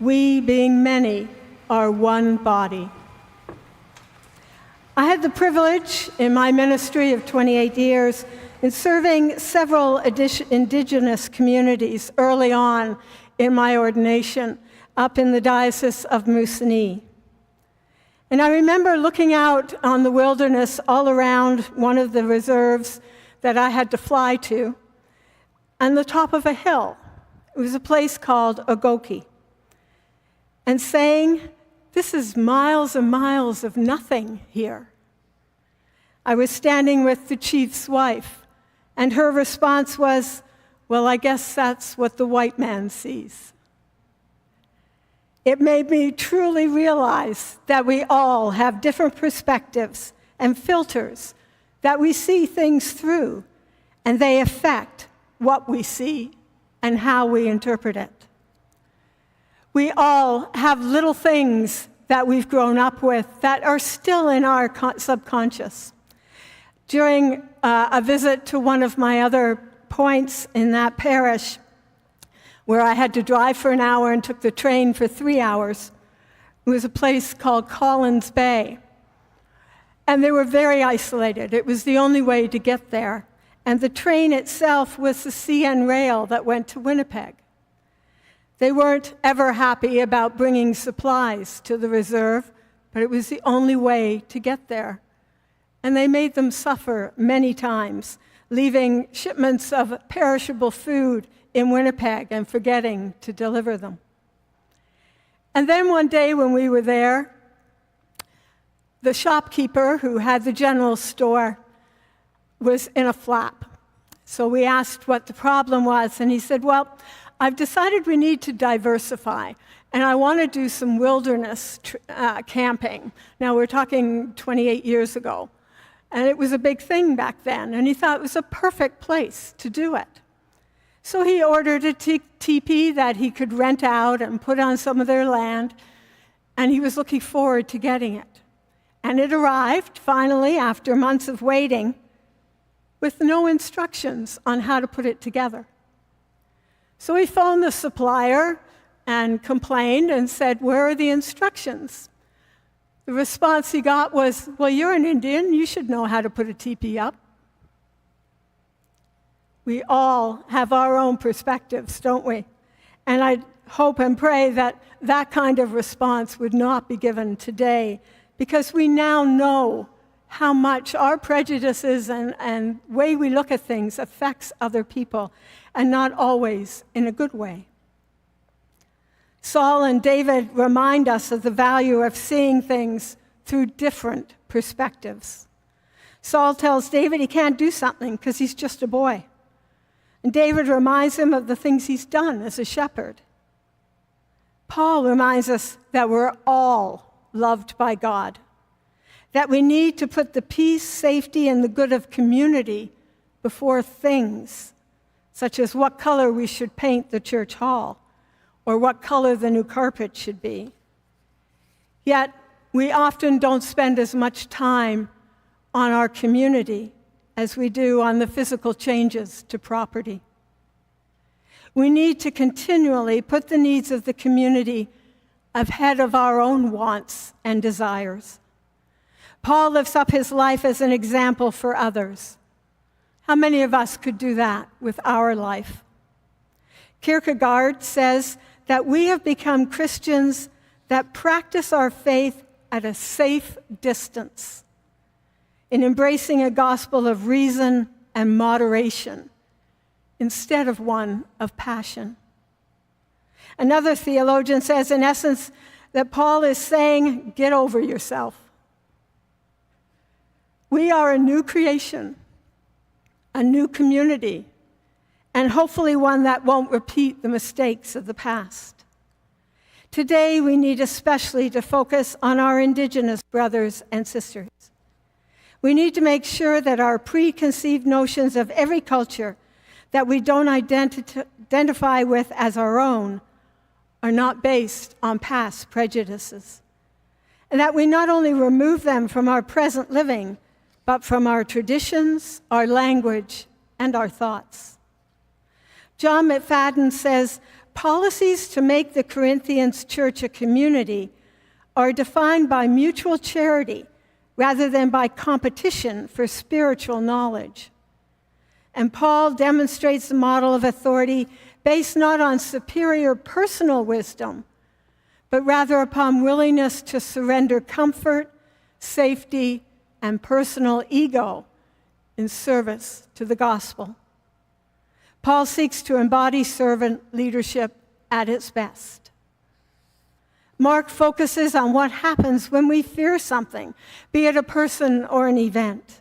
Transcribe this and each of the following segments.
We, being many, are one body. I had the privilege in my ministry of 28 years in serving several indigenous communities early on in my ordination up in the Diocese of Moosonee. And I remember looking out on the wilderness all around one of the reserves that I had to fly to, on the top of a hill. It was a place called Ogoki. And saying, this is miles and miles of nothing here. I was standing with the chief's wife, and her response was, well, I guess that's what the white man sees. It made me truly realize that we all have different perspectives and filters that we see things through, and they affect what we see and how we interpret it. We all have little things that we've grown up with that are still in our subconscious. During a visit to one of my other points in that parish, where I had to drive for an hour and took the train for 3 hours, it was a place called Collins Bay. And they were very isolated. It was the only way to get there. And the train itself was the CN rail that went to Winnipeg. They weren't ever happy about bringing supplies to the reserve, but it was the only way to get there. And they made them suffer many times, leaving shipments of perishable food in Winnipeg and forgetting to deliver them. And then one day when we were there, the shopkeeper who had the general store was in a flap. So we asked what the problem was, and he said, well, I've decided we need to diversify, and I want to do some wilderness camping. Now, we're talking 28 years ago, and it was a big thing back then, and he thought it was a perfect place to do it. So he ordered a teepee that he could rent out and put on some of their land, and he was looking forward to getting it. And it arrived, finally, after months of waiting, with no instructions on how to put it together. So he phoned the supplier and complained and said, where are the instructions? The response he got was, well, you're an Indian, you should know how to put a teepee up. We all have our own perspectives, don't we? And I hope and pray that that kind of response would not be given today, because we now know how much our prejudices and way we look at things affects other people, and not always in a good way. Saul and David remind us of the value of seeing things through different perspectives. Saul tells David he can't do something because he's just a boy. And David reminds him of the things he's done as a shepherd. Paul reminds us that we're all loved by God, that we need to put the peace, safety, and the good of community before things, such as what color we should paint the church hall, or what color the new carpet should be. Yet, we often don't spend as much time on our community as we do on the physical changes to property. We need to continually put the needs of the community ahead of our own wants and desires. Paul lifts up his life as an example for others. How many of us could do that with our life? Kierkegaard says that we have become Christians that practice our faith at a safe distance, in embracing a gospel of reason and moderation instead of one of passion. Another theologian says, in essence, that Paul is saying, get over yourself. We are a new creation, a new community, and hopefully one that won't repeat the mistakes of the past. Today, we need especially to focus on our Indigenous brothers and sisters. We need to make sure that our preconceived notions of every culture that we don't identify with as our own are not based on past prejudices, and that we not only remove them from our present living, but from our traditions, our language, and our thoughts. John McFadden says, policies to make the Corinthians church a community are defined by mutual charity rather than by competition for spiritual knowledge. And Paul demonstrates the model of authority based not on superior personal wisdom, but rather upon willingness to surrender comfort, safety, and personal ego in service to the gospel. Paul seeks to embody servant leadership at its best. Mark focuses on what happens when we fear something, be it a person or an event.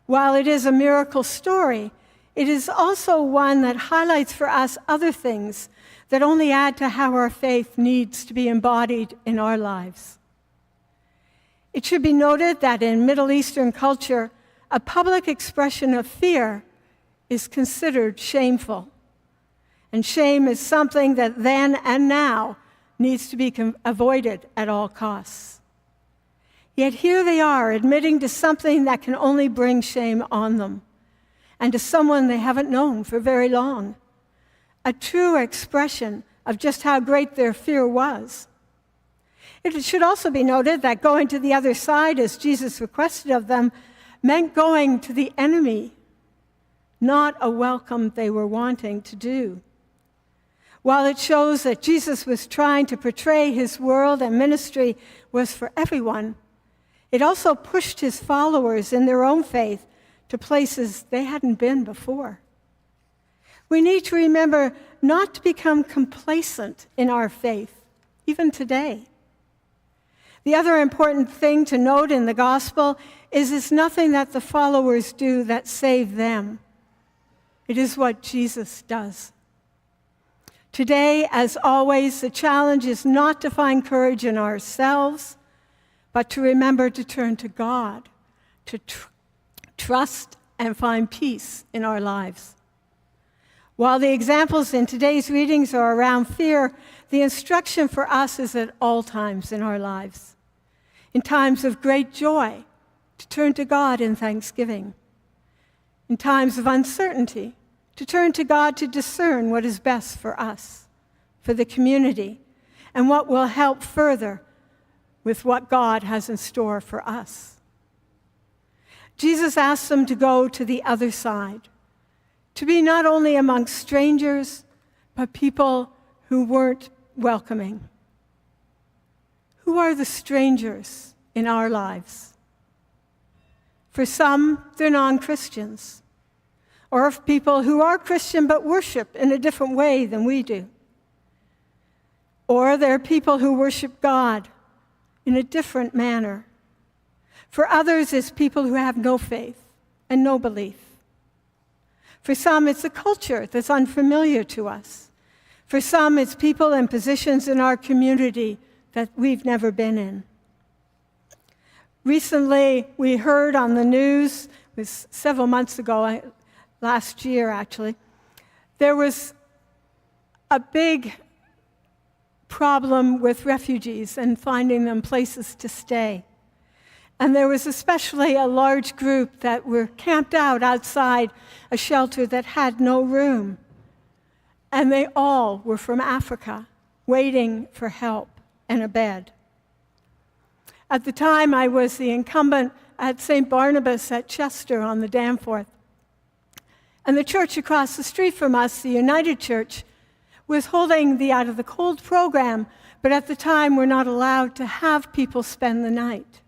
While it is a miracle story, it is also one that highlights for us other things that only add to how our faith needs to be embodied in our lives. It should be noted that in Middle Eastern culture, a public expression of fear is considered shameful. And shame is something that then and now needs to be avoided at all costs. Yet here they are, admitting to something that can only bring shame on them, and to someone they haven't known for very long. A true expression of just how great their fear was. It should also be noted that going to the other side, as Jesus requested of them, meant going to the enemy, not a welcome they were wanting to do. While it shows that Jesus was trying to portray his world and ministry was for everyone, it also pushed his followers in their own faith to places they hadn't been before. We need to remember not to become complacent in our faith, even today. The other important thing to note in the gospel is it's nothing that the followers do that save them. It is what Jesus does. Today, as always, the challenge is not to find courage in ourselves, but to remember to turn to God, to trust and find peace in our lives. While the examples in today's readings are around fear, the instruction for us is at all times in our lives. In times of great joy, to turn to God in thanksgiving. In times of uncertainty, to turn to God to discern what is best for us, for the community, and what will help further with what God has in store for us. Jesus asked them to go to the other side, to be not only amongst strangers, but people who weren't welcoming. Who are the strangers in our lives? For some, they're non-Christians, or people who are Christian but worship in a different way than we do. Or they're people who worship God in a different manner. For others, it's people who have no faith and no belief. For some, it's a culture that's unfamiliar to us. For some, it's people and positions in our community that we've never been in. Recently, we heard on the news, it was several months ago, last year actually, there was a big problem with refugees and finding them places to stay. And there was especially a large group that were camped out outside a shelter that had no room. And they all were from Africa, waiting for help and a bed. At the time, I was the incumbent at St. Barnabas at Chester on the Danforth. And the church across the street from us, the United Church, was holding the Out of the Cold program, but at the time were not allowed to have people spend the night.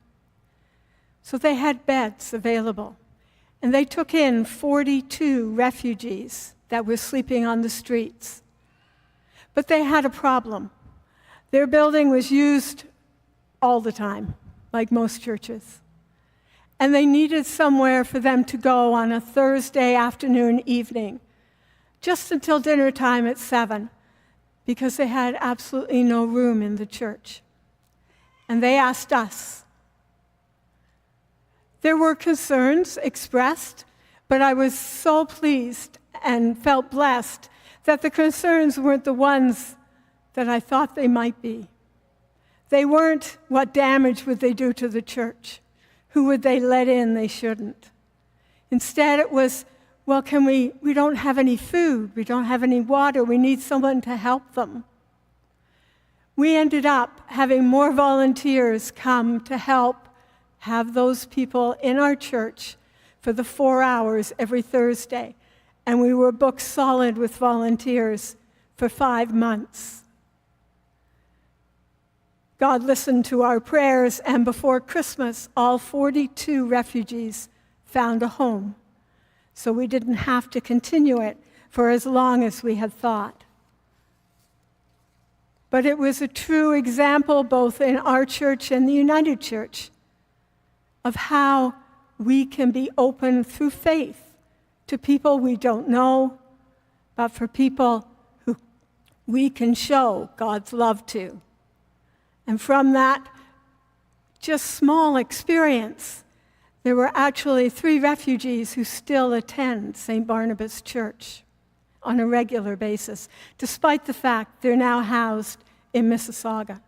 So they had beds available, and they took in 42 refugees that were sleeping on the streets. But they had a problem. Their building was used all the time, like most churches. And they needed somewhere for them to go on a Thursday afternoon, evening, just until dinner time at 7, because they had absolutely no room in the church. And they asked us. There were concerns expressed, but I was so pleased and felt blessed that the concerns weren't the ones that I thought they might be. They weren't, what damage would they do to the church? Who would they let in they shouldn't? Instead, it was, well, we don't have any food, we don't have any water, we need someone to help them. We ended up having more volunteers come to help have those people in our church for the 4 hours every Thursday. And we were booked solid with volunteers for 5 months. God listened to our prayers, and before Christmas, all 42 refugees found a home. So we didn't have to continue it for as long as we had thought. But it was a true example, both in our church and the United Church, of how we can be open through faith to people we don't know, but for people who we can show God's love to. And from that just small experience, there were actually 3 refugees who still attend St. Barnabas Church on a regular basis, despite the fact they're now housed in Mississauga.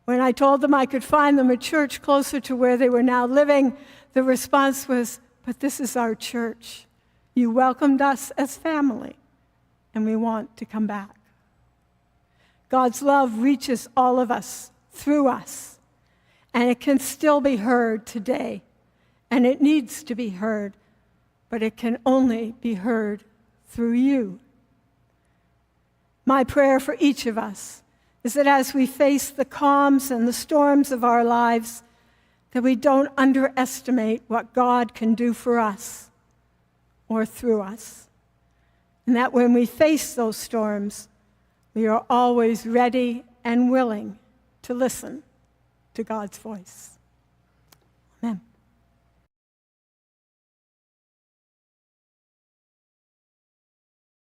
When I told them I could find them a church closer to where they were now living, the response was, "But this is our church. You welcomed us as family, and we want to come back." God's love reaches all of us, through us, and it can still be heard today, and it needs to be heard, but it can only be heard through you. My prayer for each of us is that as we face the calms and the storms of our lives, that we don't underestimate what God can do for us or through us, and that when we face those storms, we are always ready and willing to listen to God's voice.